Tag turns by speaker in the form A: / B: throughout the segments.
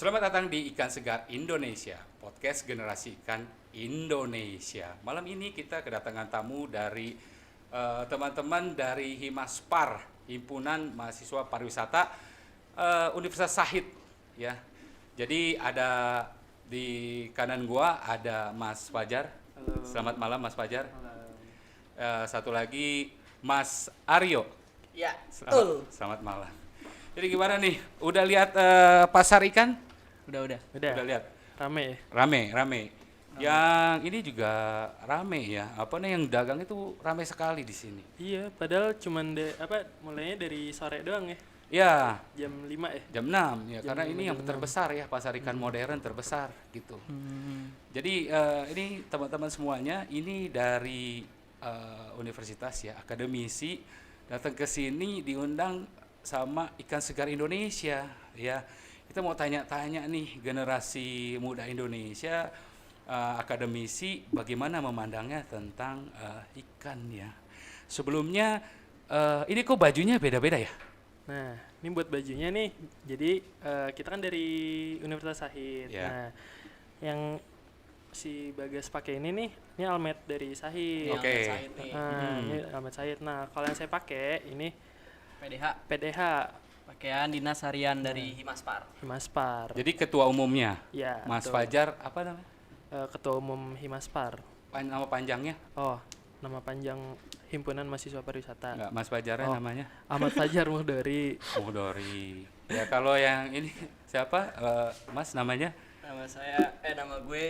A: Selamat datang di Ikan Segar Indonesia, podcast generasi ikan Indonesia. Malam ini kita kedatangan tamu dari teman-teman dari Himaspar, Himpunan Mahasiswa Pariwisata Universitas Shahid, ya. Jadi ada di kanan gua ada Mas Fajar.
B: Halo.
A: Selamat malam Mas Fajar.
B: Malam.
A: Satu lagi Mas Aryo.
B: Ya,
A: Selamat malam. Jadi gimana nih? Udah lihat pasar ikan?
B: Udah.
A: Udah lihat?
B: Rame ya?
A: Rame. Yang ini juga rame ya. Apa nih yang dagang itu rame sekali di sini.
B: Iya, padahal cuman mulainya dari sore doang ya.
A: Ya,
B: Jam 5 ya.
A: jam 6 ya,
B: Jam
A: karena
B: 5,
A: ini yang
B: jam 6.
A: terbesar ya, pasar ikan modern terbesar gitu. Jadi ini teman-teman semuanya ini dari universitas ya, akademisi datang ke sini diundang sama Ikan Segar Indonesia ya. Kita mau tanya-tanya nih generasi muda Indonesia, akademisi bagaimana memandangnya tentang ikan ya. Sebelumnya ini kok bajunya beda-beda ya?
B: Nah, ini buat bajunya nih. Jadi kita kan dari Universitas Shahid.
A: Ya.
B: Nah, yang si Bagas pakai ini nih, ini almet dari Shahid.
A: Oke.
B: Nah, ini almet Shahid. Nah, kalau yang saya pakai ini PDH
C: Pakaian dinas harian dari Himaspar.
B: Himaspar.
A: Jadi ketua umumnya
B: Ya,
A: Mas
B: betul.
A: Fajar apa namanya?
B: Ketua Umum Himaspar.
A: Nama panjangnya?
B: Oh, nama panjang Himpunan Mahasiswa Pariwisata.
A: Enggak, Mas Fajarnya
B: Oh.
A: namanya?
B: Ahmad Fajar Muhdori.
A: Muhdori. Ya kalau yang ini siapa? Mas namanya?
C: Nama gue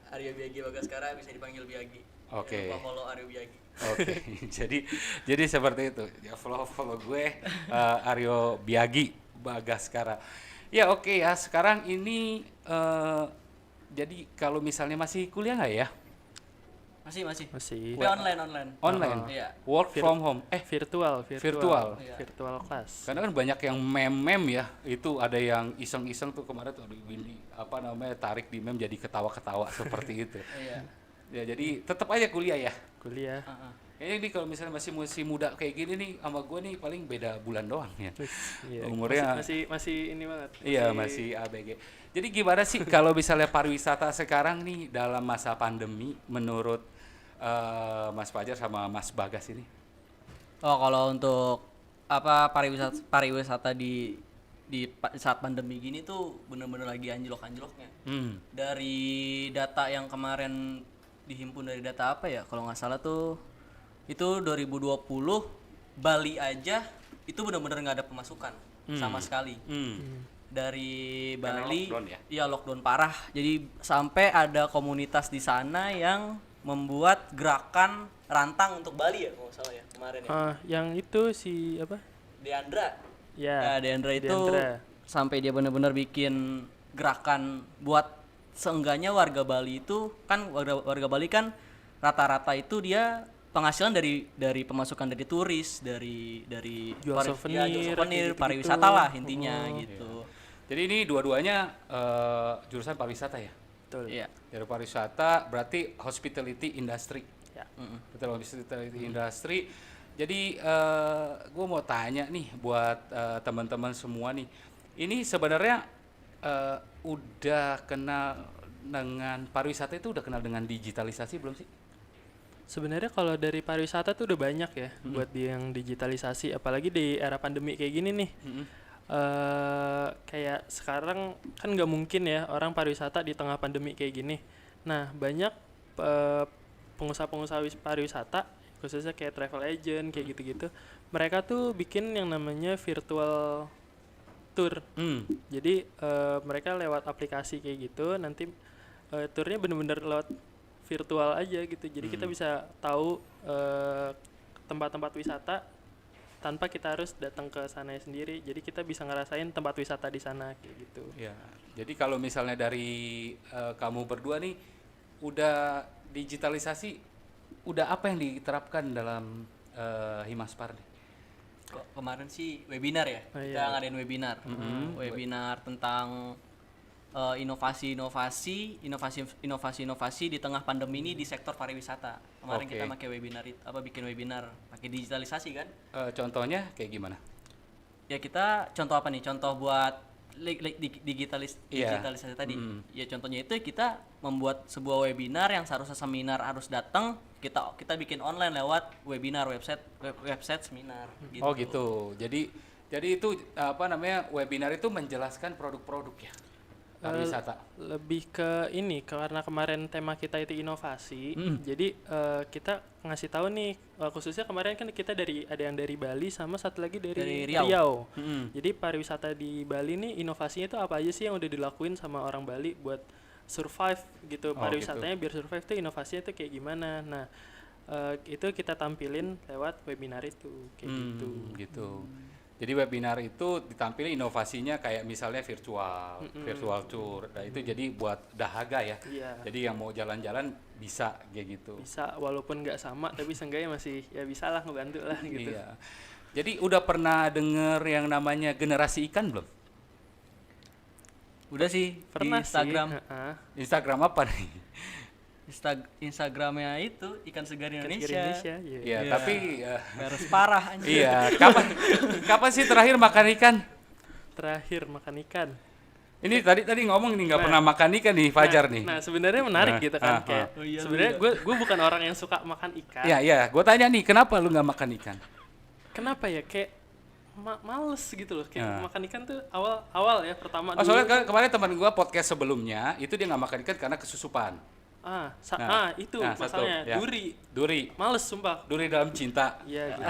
C: Aryo Biagi Bagaskara, bisa dipanggil Biagi.
A: Oke.
C: Jangan lupa follow Aryo Biagi.
A: Oke. jadi seperti itu. Ya follow gue Aryo Biagi Bagaskara. Ya oke ya. Sekarang ini jadi kalau misalnya masih kuliah nggak ya?
C: Masih.
B: Masih
C: Tapi online.
A: Online.
C: Iya.
A: Work from home.
B: virtual.
A: Virtual.
C: Iya.
B: Virtual class.
A: Karena kan banyak yang meme ya, itu ada yang iseng-iseng tuh kemarin tuh ini apa namanya tarik di meme jadi ketawa-ketawa seperti itu.
C: Iya.
A: Ya jadi tetap aja kuliah ya.
B: Kuliah.
A: Kayaknya ini kalau misalnya masih muda kayak gini nih sama gue nih paling beda bulan doang ya.
B: Iya.
A: Umurnya
B: masih ini banget.
A: iya masih ABG. Jadi gimana sih kalau misalnya pariwisata sekarang nih dalam masa pandemi menurut Mas Fajar sama Mas Bagas ini?
C: Oh, kalau untuk pariwisata di saat pandemi gini tuh bener-bener lagi anjlok-anjloknya. Dari data yang kemarin dihimpun dari data apa ya, kalau nggak salah tuh itu 2020 Bali aja itu benar-benar nggak ada pemasukan sama sekali. Dari
A: Karena
C: Bali
A: lockdown ya?
C: iya lockdown parah, jadi sampai ada komunitas di sana yang membuat gerakan rantang untuk Bali ya, kalau nggak salah ya kemarin ya.
B: Yang itu si apa?
C: Deandra
B: Ya.
C: Deandra itu
B: Deandra.
C: sampai dia benar-benar bikin gerakan buat seenggaknya warga Bali itu kan warga Bali kan rata-rata itu dia penghasilan dari pemasukan dari turis, dari
B: Jual souvenir,
C: jual souvenir,
B: kayak gitu-gitu.
C: pariwisata lah intinya gitu.
A: Jadi ini dua-duanya jurusan pariwisata ya?
B: Betul.
C: Iya.
A: Dari pariwisata berarti hospitality industry.
B: Ya.
A: Betul, hospitality industry. Jadi gue mau tanya nih buat teman-teman semua nih. Ini sebenarnya udah kenal dengan pariwisata itu udah kenal dengan digitalisasi belum sih?
B: Sebenarnya kalau dari pariwisata tuh udah banyak ya buat yang digitalisasi, apalagi di era pandemi kayak gini nih. Kayak sekarang kan nggak mungkin ya orang pariwisata di tengah pandemi kayak gini. Nah, banyak pengusaha-pengusaha pariwisata khususnya kayak travel agent kayak gitu-gitu, mereka tuh bikin yang namanya virtual tour. Jadi mereka lewat aplikasi kayak gitu, nanti turnya bener-bener lewat virtual aja gitu. Jadi kita bisa tahu tempat-tempat wisata tanpa kita harus datang ke sana sendiri. Jadi kita bisa ngerasain tempat wisata di sana kayak gitu.
A: Ya. Jadi kalau misalnya dari kamu berdua nih udah digitalisasi, udah apa yang diterapkan dalam Himaspar nih?
C: Kemarin sih webinar ya.
B: Oh,
C: Kita
B: iya.
C: ngadain webinar. Webinar tentang inovasi di tengah pandemi ini di sektor pariwisata. Kemarin
A: Oke.
C: kita pakai webinar bikin webinar pakai digitalisasi kan.
A: Contohnya kayak gimana?
C: Ya kita contoh apa nih? Contoh buat digitalisasi tadi. Ya contohnya itu kita membuat sebuah webinar yang seharusnya seminar harus datang, kita bikin online lewat webinar, website seminar gitu.
A: Oh gitu. Jadi itu apa namanya, webinar itu menjelaskan produk-produk ya pariwisata.
B: Lebih ke ini, karena kemarin tema kita itu inovasi, jadi kita ngasih tahu nih, khususnya kemarin kan kita ada yang dari Bali sama satu lagi dari Riau. Jadi pariwisata di Bali nih inovasinya itu apa aja sih yang udah dilakuin sama orang Bali buat survive gitu, pariwisatanya biar survive tuh inovasinya tuh kayak gimana. Nah itu kita tampilin lewat webinar itu kayak gitu.
A: Jadi webinar itu ditampilin inovasinya kayak misalnya virtual tour. Nah itu jadi buat dahaga ya. Jadi yang mau jalan-jalan bisa kayak gitu.
B: Bisa walaupun nggak sama tapi seenggaknya masih ya bisa lah ngebantu lah gitu.
A: Iya. Jadi udah pernah denger yang namanya generasi ikan belum?
C: Udah sih,
B: pernah
C: di Instagram.
A: Instagram apa nih?
C: Instagramnya itu ikan segar Indonesia.
A: Iya, tapi
C: harus parah anjir.
A: Iya, kapan sih terakhir makan ikan?
B: Terakhir makan ikan.
A: Ini tadi ngomong nih nggak pernah makan ikan nih Fajar nih.
B: Nah, sebenarnya menarik gitu kan kayak sebenarnya gue bukan orang yang suka makan ikan.
A: Iya, gue tanya nih, kenapa lu nggak makan ikan?
B: Kenapa ya, kayak males gitu loh, kayak makan ikan tuh awal ya pertama dulu.
A: Soalnya kemarin teman gue podcast sebelumnya itu dia nggak makan ikan karena kesusupan.
B: Itu masalahnya
A: ya. Duri.
B: Males sumpah.
A: Duri dalam cinta.
B: Iya gitu.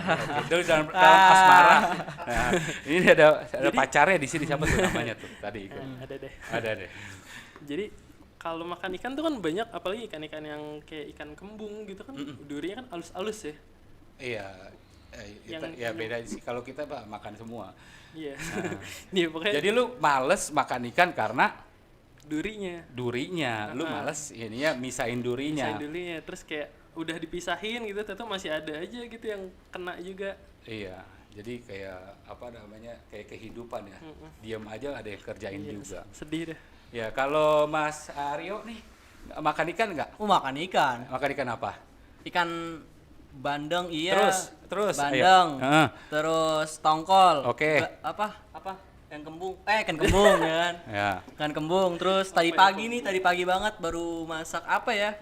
A: Duri dalam asmara. Nah, ini ada pacarnya di sini, siapa tuh namanya tuh tadi? Ada deh.
B: Jadi kalau makan ikan tuh kan banyak, apalagi ikan-ikan yang kayak ikan kembung gitu kan, durinya kan halus-halus ya.
A: Iya. Ya beda sih, kalau kita makan semua.
B: Iya. Nih pokoknya.
A: Jadi lu males makan ikan karena durinya, lu males ininya misahin durinya,
B: terus kayak udah dipisahin gitu, tetap masih ada aja gitu yang kena juga.
A: Iya, jadi kayak apa namanya, kayak kehidupan ya, diam aja ada yang kerjain juga.
B: Sedih deh.
A: Ya kalau Mas Aryo nih makan ikan nggak?
C: Makan ikan.
A: Makan ikan apa?
C: Ikan bandeng, iya.
A: Terus
C: bandeng. Terus tongkol.
A: Oke.
C: Apa? Ikan kembung ya kan.
A: Ya.
C: Ikan kembung. Terus tadi pagi banget baru masak apa ya?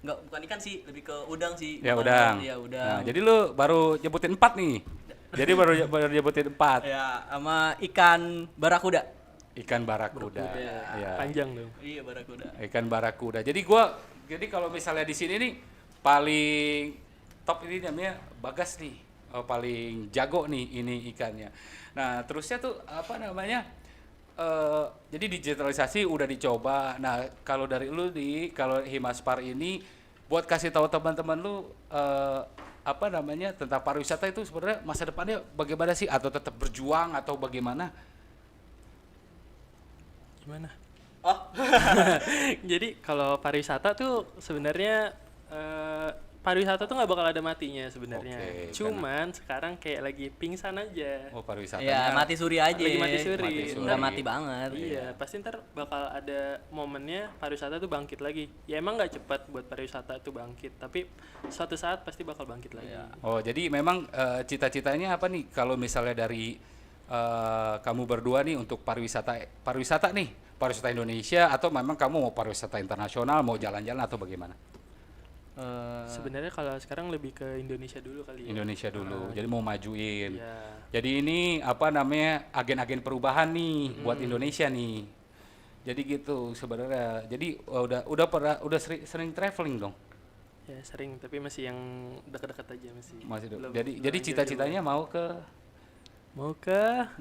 C: Bukan ikan sih, lebih ke udang sih.
A: Ya udang.
C: Iya, udang.
A: Nah, jadi lu baru nyebutin 4 nih. Jadi baru nyebutin 4.
C: Ya, sama ikan barakuda.
A: Ikan barakuda.
B: Ya. Panjang dong.
C: Iya, barakuda.
A: Ikan barakuda. Jadi kalau misalnya di sini nih paling top ini namanya Bagas nih. Paling jago nih ini ikannya. Nah, terusnya tuh apa namanya? Jadi digitalisasi udah dicoba. Nah, kalau dari lu kalau Himaspar ini buat kasih tahu teman-teman lu apa namanya tentang pariwisata itu sebenarnya masa depannya bagaimana sih, atau tetap berjuang atau bagaimana?
B: Gimana? Jadi kalau pariwisata tuh sebenarnya pariwisata tuh nggak bakal ada matinya sebenarnya. Cuman sekarang kayak lagi pingsan aja.
A: Oh, pariwisatanya.
C: Ya, mati suri aja.
B: Lagi mati suri.
C: Udah mati banget.
B: Iya, pasti ntar bakal ada momennya pariwisata tuh bangkit lagi. Ya emang nggak cepat buat pariwisata tuh bangkit, tapi suatu saat pasti bakal bangkit lagi.
A: Oh, jadi memang cita-citanya apa nih kalau misalnya dari kamu berdua nih untuk pariwisata nih, pariwisata Indonesia, atau memang kamu mau pariwisata internasional, mau jalan-jalan atau bagaimana?
B: Sebenarnya kalau sekarang lebih ke Indonesia dulu kali ya.
A: Indonesia dulu, jadi mau majuin.
B: Iya.
A: Jadi ini apa namanya, agen-agen perubahan nih buat Indonesia nih. Jadi gitu sebenarnya. Jadi udah sering traveling dong.
B: Ya sering, tapi masih yang dekat-dekat aja masih.
A: Jadi cita-citanya mau ke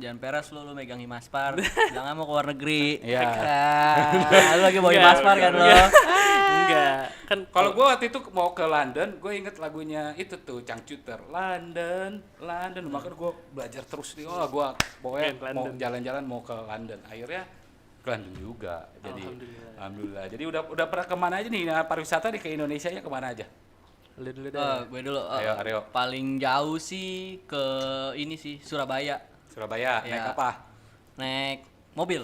C: jangan peres lu megang Himaspar. Jangan mau ke luar negeri.
A: Iya.
C: Lu lagi mau Himaspar kan lo?
B: Enggak. Kan
A: kalau gue waktu itu mau ke London, gue inget lagunya itu tuh Changcuter, London. Makanya gue belajar terus nih. Gue pokoknya mau jalan-jalan mau ke London. Akhirnya ke London juga. Jadi alhamdulillah. Jadi udah pernah kemana aja nih? Nah, pariwisata nih ke Indonesia nya kemana aja?
C: Gue dulu.
A: Ayo.
C: Paling jauh sih ke ini sih, Surabaya.
A: Naik apa?
C: Naik mobil.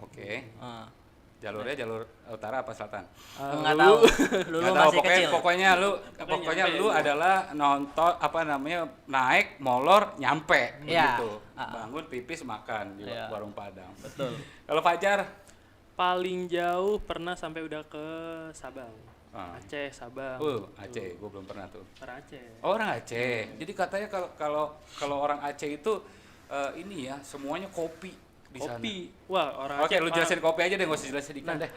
A: Oke. Jalurnya jalur utara apa selatan?
C: Nggak tahu. Lu
A: Nggak tahu,
C: masih kecil.
A: pokoknya lu adalah nonton apa namanya naik molor nyampe
C: Iya.
A: begitu. Bangun pipis makan di
C: Iya.
A: warung Padang.
C: Betul.
A: Kalau Fajar
B: Paling jauh pernah sampai udah ke Sabang. Aceh, Sabang.
A: Aceh, gue belum pernah tuh.
B: Orang Aceh.
A: Oh, orang Aceh. Jadi katanya kalau orang Aceh itu ini ya semuanya kopi di sana.
B: Kopi. Wah, orang
A: Oke,
B: Aceh.
A: lu jelasin kopi aja deh, nggak usah jelasin ikan deh.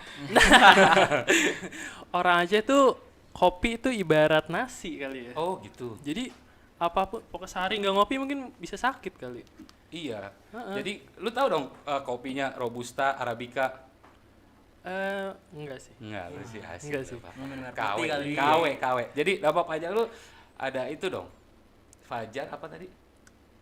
B: Orang Aceh tuh kopi itu ibarat nasi kali ya.
A: Oh gitu.
B: Jadi apapun, pokoknya sehari nggak ngopi mungkin bisa sakit kali.
A: Iya. Jadi lu tahu dong kopinya Robusta, Arabica.
B: Enggak sih.
A: Enggak, lu sih asik.
B: Enggak sih.
C: Minum air
A: KW,
C: putih kali.
A: KW. Jadi apa aja lu ada itu dong. Fajar apa tadi?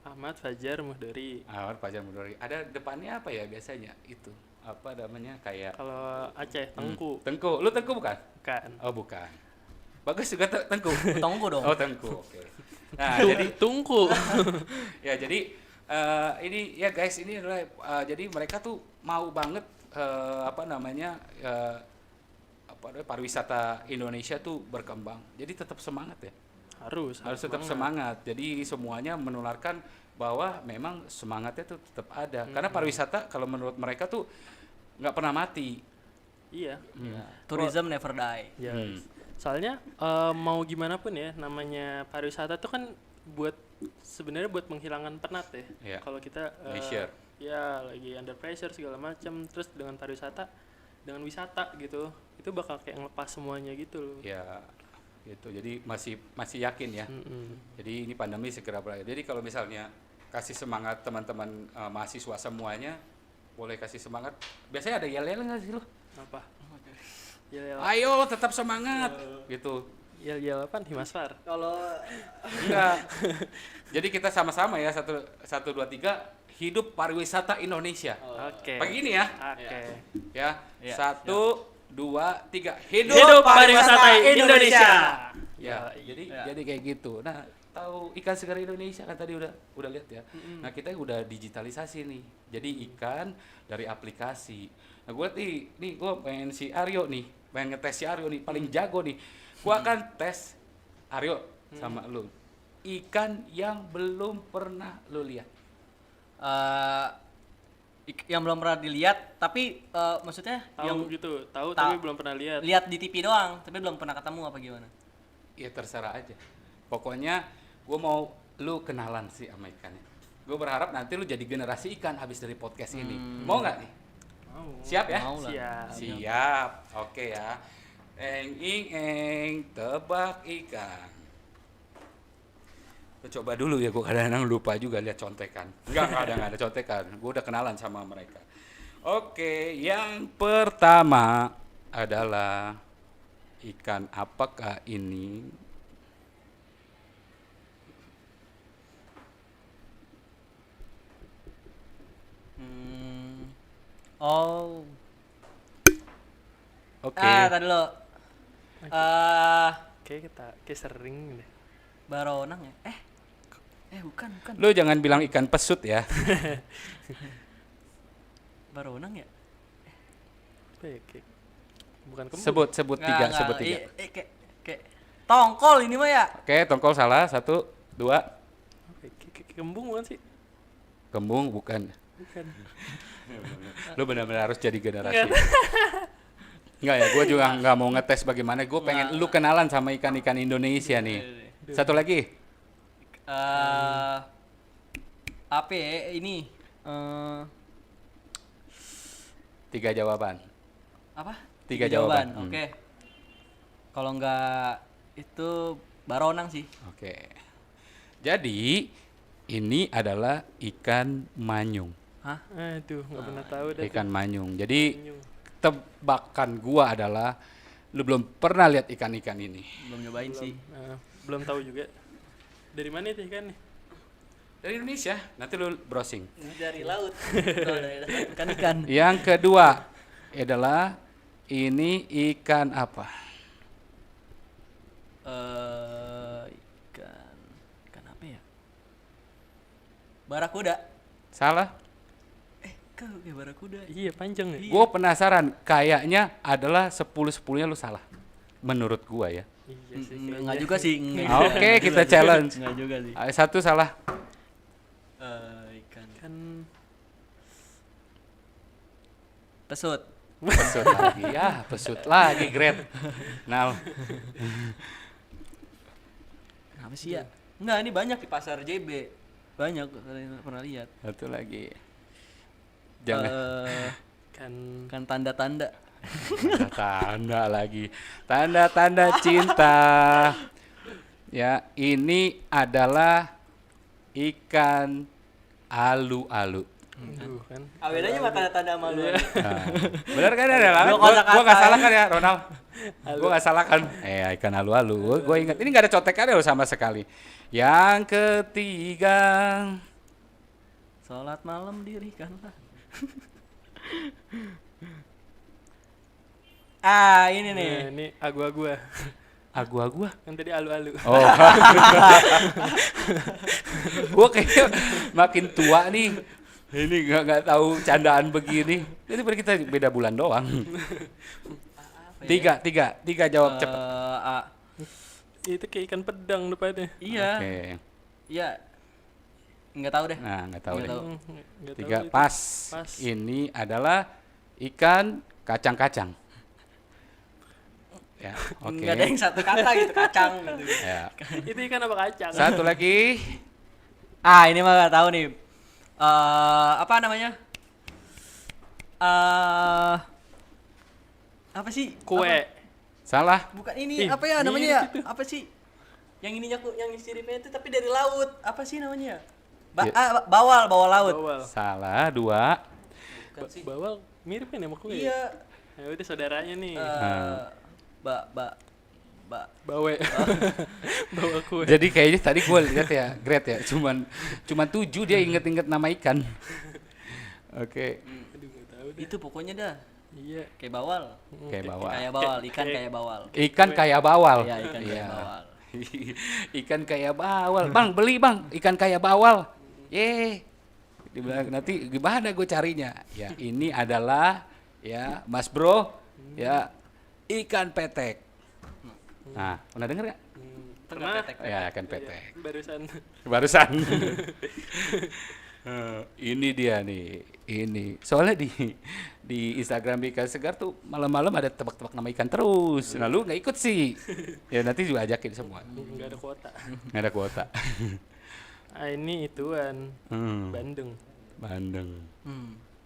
B: Ahmad Fajar Muhdari.
A: Ahmad Fajar Mudori. Ada depannya apa ya biasanya? Itu apa namanya kayak
B: Kalau Aceh Tengku.
A: Tengku. Lu Tengku bukan?
B: Kan.
A: Oh, bukan. Bagus juga Tengku.
C: Tunggu dong.
A: Oh, Tengku. Oke. Nah, jadi
B: Tungku.
A: ya jadi ini ya guys, ini adalah jadi mereka tuh mau banget apa namanya pariwisata Indonesia tuh berkembang. Jadi tetap semangat ya.
B: harus
A: Tetap semangat. Jadi semuanya menularkan bahwa memang semangatnya tuh tetap ada. Karena pariwisata kalau menurut mereka tuh nggak pernah mati.
B: Iya.
C: Tourism never die.
B: Ya. Soalnya mau gimana pun ya, namanya pariwisata tuh kan sebenarnya buat menghilangkan penat ya.
A: Iya.
B: Kalau kita
A: Leisure.
B: ya lagi under pressure segala macam, terus dengan pariwisata, dengan wisata gitu, itu bakal kayak ngelepas semuanya gitu loh.
A: Ya gitu. Jadi masih yakin ya. Jadi ini pandemi segera berakhir. Jadi kalau misalnya kasih semangat teman-teman mahasiswa semuanya, boleh kasih semangat. Biasanya ada yel-yel nggak sih lo?
B: Apa? Yel-yel.
A: Ayo tetap semangat gitu.
B: Yel-yel apa nih Mas Far?
C: Kalau
A: Enggak. Jadi kita sama-sama ya 1 2 3 hidup pariwisata Indonesia.
B: Oke.
A: Begini ya.
B: Oke.
A: Ya.
C: Ya,
A: 1 2 3
B: Hidup pariwisata Indonesia.
A: Ya, jadi kayak gitu. Nah, tahu ikan segar Indonesia kan tadi udah lihat ya. Nah, kita udah digitalisasi nih. Jadi ikan dari aplikasi. Nah, gue nih gue pengen si Aryo nih, pengen ngetes si Aryo nih, paling jago nih. Gue akan tes Aryo sama lu. Ikan yang belum pernah lu lihat.
C: yang belum pernah dilihat, tapi maksudnya yang
B: Tahu gitu, tahu
C: Ta-
B: tapi belum pernah lihat.
C: lihat di TV doang, tapi belum pernah ketemu apa gimana?
A: Ya terserah aja. Pokoknya gue mau lu kenalan sih sama ikannya. Gue berharap nanti lu jadi generasi ikan habis dari podcast ini. Mau nggak nih?
B: Mau.
A: Siap ya?
C: Mau lah.
B: Siap.
A: Siap. Oke ya. Eng tebak ikan. Lu coba dulu ya, gue kadang-kadang lupa juga lihat contekan. Enggak ada contekan. Gue udah kenalan sama mereka. Oke, yang pertama adalah ikan apakah ini?
C: Oh.
A: Oke.
C: Tadi lo.
B: Kayak sering deh.
C: Baronang ya? Bukan.
A: Lu jangan bilang ikan pesut ya.
C: Baronang ya?
B: Apa ya, bukan kembung.
A: Sebut tiga.
C: Kayak tongkol ini mah ya.
A: Oke, tongkol salah. 1 2.
B: Apa ya, kayak kembung bukan sih?
A: Kembung bukan.
B: Bukan.
A: Lu benar-benar harus jadi generasi. Enggak ya, gue juga nggak mau ngetes bagaimana. Gue pengen lu kenalan sama ikan-ikan Indonesia nih. Satu lagi.
C: Apa ya ini?
A: 3 jawaban.
C: Apa?
A: 3 jawaban.
C: Oke. Kalau nggak itu baronang sih.
A: Oke. Jadi ini adalah ikan manyung.
C: Hah?
B: Aduh, nggak pernah tahu dah.
A: Ikan manyung. Jadi
B: Manyung.
A: tebakan gua adalah lu belum pernah lihat ikan-ikan ini.
C: Belum nyobain sih.
B: Belum tahu juga. Dari mana itu ikan nih?
A: Dari Indonesia. Nanti lu browsing.
C: Dari laut. Ikan.
A: Yang kedua adalah ini ikan apa?
C: Ikan apa ya? Barakuda.
A: Salah?
C: kayak barakuda.
B: Iya, panjang ya.
A: Gue penasaran, kayaknya adalah 10-10-nya lu salah. Menurut gua ya.
B: Iya sih.
C: Enggak juga sih.
A: Oke, kita challenge.
C: Enggak juga sih.
A: Satu salah.
C: Ikan.
B: Kan
C: Pesut.
A: Pesut lagi. Ya, pesut lagi, great. Nah,
C: Apa sih ya? Enggak, ini banyak di pasar JB. Banyak pernah lihat.
A: satu lagi. Jangan
C: Kan tanda-tanda.
A: tanda lagi. Tanda-tanda cinta. Ya, ini adalah ikan alu-alu.
B: aduh kan.
C: Bedanya sama tanda-tanda sama lu.
A: Nah, bener kan ada lah?
C: Dua
A: Gua
C: kata-kata
A: nggak salah
C: ya.
A: kan ya, Ronald? Gua nggak salah kan? Ikan alu-alu. Gua ingat. Ini nggak ada contekannya loh sama sekali. Yang ketiga.
C: Salat malam dirikanlah. Ini nih.
B: Nah, ini agua-agua.
A: Agua-agua.
B: Kan tadi alu-alu.
A: Oh. Gua kayaknya makin tua nih. Ini nggak tahu candaan begini. Jadi kita beda bulan doang. Tiga jawab cepet.
B: Itu kayak ikan pedang depannya.
C: Iya.
A: Oke.
C: Iya. Enggak tahu deh.
A: Nah, nggak tahu
C: Nggak
A: deh.
C: tahu.
B: Nggak tahu
A: Tiga
B: itu.
A: pas.
B: Pas.
A: Ini adalah ikan kacang-kacang. Ya, oke.
C: Enggak ada yang satu kata gitu, kacang gitu.
A: Ya.
B: Itu ikan apa kacang?
A: Satu lagi.
C: Ini mah enggak tahu nih. Apa namanya? Apa sih?
B: Kue.
C: Apa?
A: Salah.
C: Bukan ini,
B: Ih,
C: apa ya namanya ya?
B: mirip itu.
C: Apa sih? Yang ininya yang siripnya itu tapi dari laut. Apa sih namanya?
A: Ya.
C: Bawal laut.
B: Bawal.
A: Salah. Dua.
C: Bukan sih.
B: Bawal mirip kan sama kue.
C: Iya.
B: Ya udah saudaranya nih. Bawe. Bawa kue.
A: Jadi kayaknya tadi gue lihat ya, great ya. Cuman 7 dia inget-inget nama ikan. Oke.
B: Aduh, nggak tahu deh.
C: Itu pokoknya dah.
B: Iya.
C: Kayak bawal.
A: Kayak bawal.
C: Kayak bawal, ikan kayak bawal.
A: Ikan kayak bawal.
C: Iya, ikan kayak bawal.
A: Ikan kayak bawal. Bang, beli bang, ikan kayak bawal. Dibilang nanti gimana gue carinya? Ya, ini adalah ya, Mas Bro, ya ikan petek. Nah, pernah denger nggak?
B: Pernah.
A: Ya, ikan petek.
B: Barusan.
A: Ini dia nih. Ini soalnya di Instagram Ikan Segar tuh malam-malam ada tebak-tebak nama ikan terus. Nah, lu nggak ikut sih? Ya nanti juga ajakin semua.
B: Nggak ada kuota.
A: Nggak ada kuota.
B: Ini ituan. Bandeng.
A: Bandeng.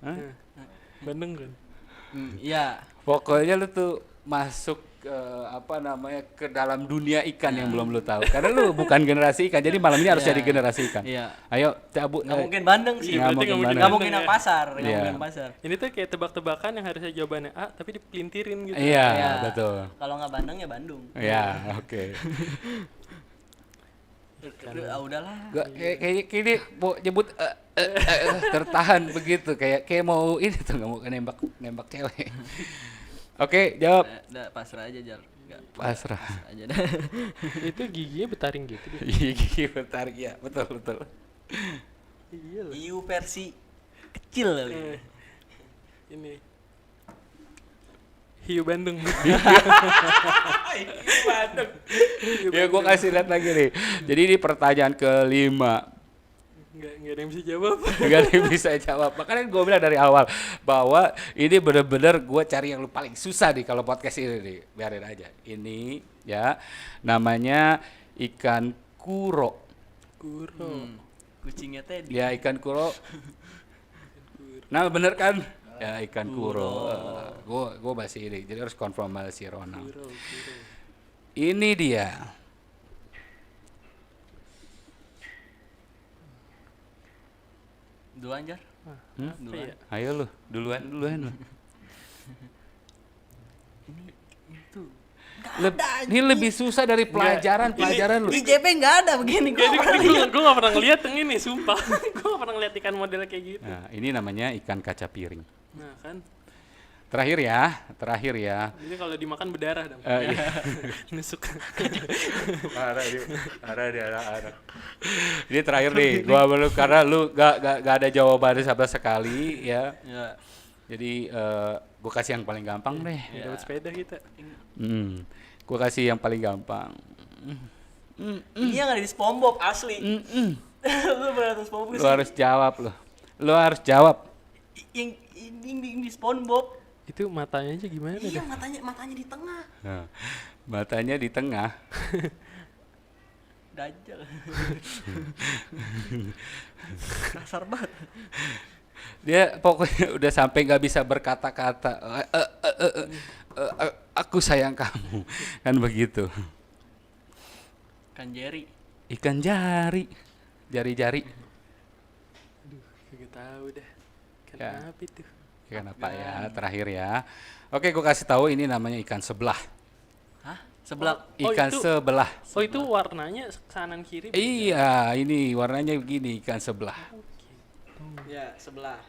A: Hah?
B: Bandeng kan.
C: Iya.
A: Pokoknya lu tuh masuk ke dalam dunia ikan yang belum lu tahu. Karena lu bukan generasi ikan, jadi malam ini harus
C: Iya.
A: jadi generasi ikan.
C: Iya.
A: Ayo cabut.
C: Nggak mungkin bandeng sih.
A: Nggak
B: berarti
A: mungkin
C: Nggak mungkin
B: bandeng
C: yang
B: ya.
C: pasar. Nggak
A: Iya.
C: mungkin pasar.
B: Ini tuh kayak tebak-tebakan yang harusnya jawabannya A tapi dipelintirin gitu.
A: Iya,
C: Iya.
A: betul.
C: Kalau nggak Bandung ya Bandung.
A: Iya, oke.
C: Udahlah.
A: Kayak ini mau nyebut tertahan begitu kayak mau ini tuh nggak mau nembak cewek. Oke, jawab.
C: Udah pasrah aja Jar. Nggak,
A: Pasrah.
C: aja dah.
B: Itu giginya betaring gitu deh.
A: Gigi bertarik ya, betul.
B: Iya loh.
C: Hiu versi kecil kali.
B: Ini hiu Bandung.
A: Ya gua kasih lihat lagi nih. Jadi ini pertanyaan kelima.
B: Nggak ada yang bisa jawab.
A: Gak ada yang bisa jawab. Makanya gue bilang dari awal bahwa ini bener-bener gue cari yang lu paling susah nih kalau podcast ini nih. Biarin aja. Ini ya namanya ikan kuro.
C: Kucingnya Teddy.
A: Ya ikan kuro. Nah bener kan? Ya ikan kuro. Gue masih ini. Jadi harus konfirm sama si Ronald. Ini dia.
C: Duluan Jar. Duluan.
B: Iya.
A: Ayo lu, duluan lu. Ini lebih susah dari pelajaran lu.
C: Di JP nggak ada begini.
B: Gue gak pernah ngeliat yang ini, sumpah. Gue gak pernah ngeliat ikan model kayak gitu.
A: Nah, ini namanya ikan kaca piring.
B: Nah kan.
A: terakhir ya.
B: Ini kalau dimakan berdarah dong.
A: Iya.
B: Nusuk.
A: Ada. Ini terakhir nih, gua belum karena lu gak ada jawaban sama sekali ya.
C: Ya.
A: Jadi gua kasih yang paling gampang deh.
B: Dapat sepeda kita.
A: Gua kasih yang paling gampang.
C: Ini yang ada di SpongeBob asli. Lu pernah nonton SpongeBob?
A: Lu harus jawab lo. Lu harus jawab.
C: Yang di SpongeBob.
B: Itu matanya aja gimana
C: Iya,
B: dah?
C: matanya di tengah.
A: Nah, matanya di tengah.
C: Dajjal. Kasar banget.
A: Dia pokoknya udah sampai nggak bisa berkata-kata. Aku sayang kamu, kan begitu.
C: Kan Jerry.
A: Ikan jari-jari.
B: Aduh, kagak tahu dah.
A: Ya.
B: Kenapa itu?
A: Kenapa ya? Terakhir ya. Oke, gue kasih tahu ini namanya ikan sebelah.
C: Hah? Sebelah.
A: Ikan
B: itu-
A: sebelah.
B: Oh, itu warnanya kanan kiri.
A: Iya, ini warnanya begini ikan sebelah.
D: Ya, sebelah.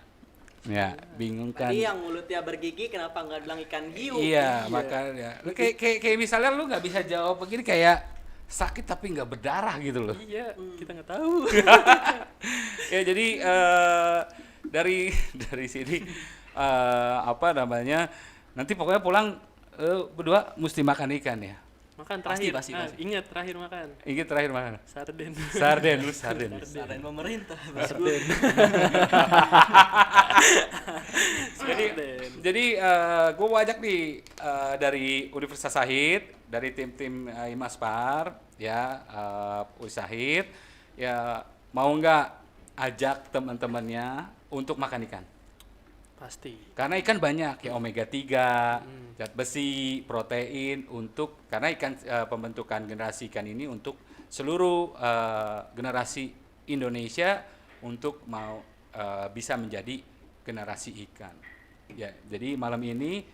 A: Ya, bingung kan?
D: Tadi yang mulutnya bergigi kenapa nggak bilang ikan hiu?
A: Iya, makanya. Lu kayak misalnya lu nggak bisa jawab begini kayak sakit tapi nggak berdarah gitu loh.
B: Iya, kita nggak tahu.
A: Ya jadi dari sini apa namanya? Nanti pokoknya pulang berdua mesti makan ikan ya.
B: Makan
C: Pasti,
B: terakhir.
C: pasti.
B: Ingat terakhir makan.
A: Ini terakhir makan.
B: Sarden.
A: Sarden.
C: Sarain pemerintah.
A: Jadi gue mau ajak nih dari Universitas Syahid, dari tim-tim Himaspar, ya Ushahid, ya mau nggak ajak teman-temannya untuk makan ikan?
B: Pasti.
A: Karena ikan banyak ya omega 3, zat besi, protein untuk karena ikan pembentukan generasi ikan ini untuk seluruh generasi Indonesia untuk mau bisa menjadi generasi ikan. Ya, jadi malam ini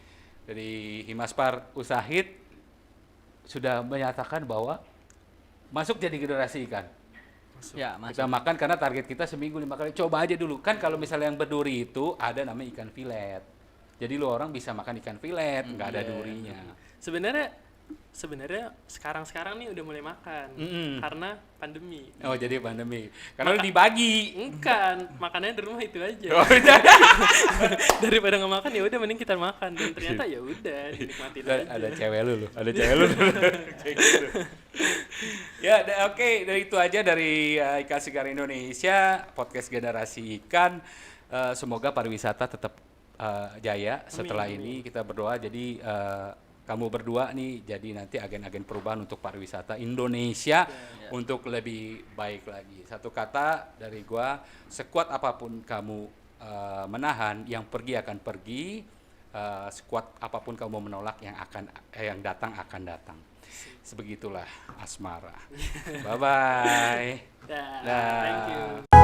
A: dari Himaspar Ushahid sudah menyatakan bahwa masuk jadi generasi ikan.
C: Ya,
A: Kita makan karena target kita seminggu 5 kali. Coba aja dulu kan kalau misalnya yang berduri itu ada namanya ikan filet. Jadi lu orang bisa makan ikan filet, nggak ada durinya.
B: Sebenarnya sekarang nih udah mulai makan karena pandemi.
A: Oh jadi pandemi. Karena lu dibagi.
B: Bukan, makannya di rumah itu aja.
A: Oh, iya.
B: Daripada nggak makan ya udah mending kita makan dan ternyata ya udah dinikmatin aja.
A: Ada cewek lu, ada cewek lu. Kayak gitu. Ya, oke, dari itu aja dari Ikan Segar Indonesia, podcast generasi ikan. Semoga pariwisata tetap jaya setelah ini. Kita berdoa jadi kamu berdua nih jadi nanti agen-agen perubahan untuk pariwisata Indonesia untuk lebih baik lagi. Satu kata dari gua, sekuat apapun kamu menahan, yang pergi akan pergi. Sekuat apapun kamu menolak, yang datang akan datang. Sebegitulah asmara. Bye bye.
B: Dah,
A: Dah.
B: thank you.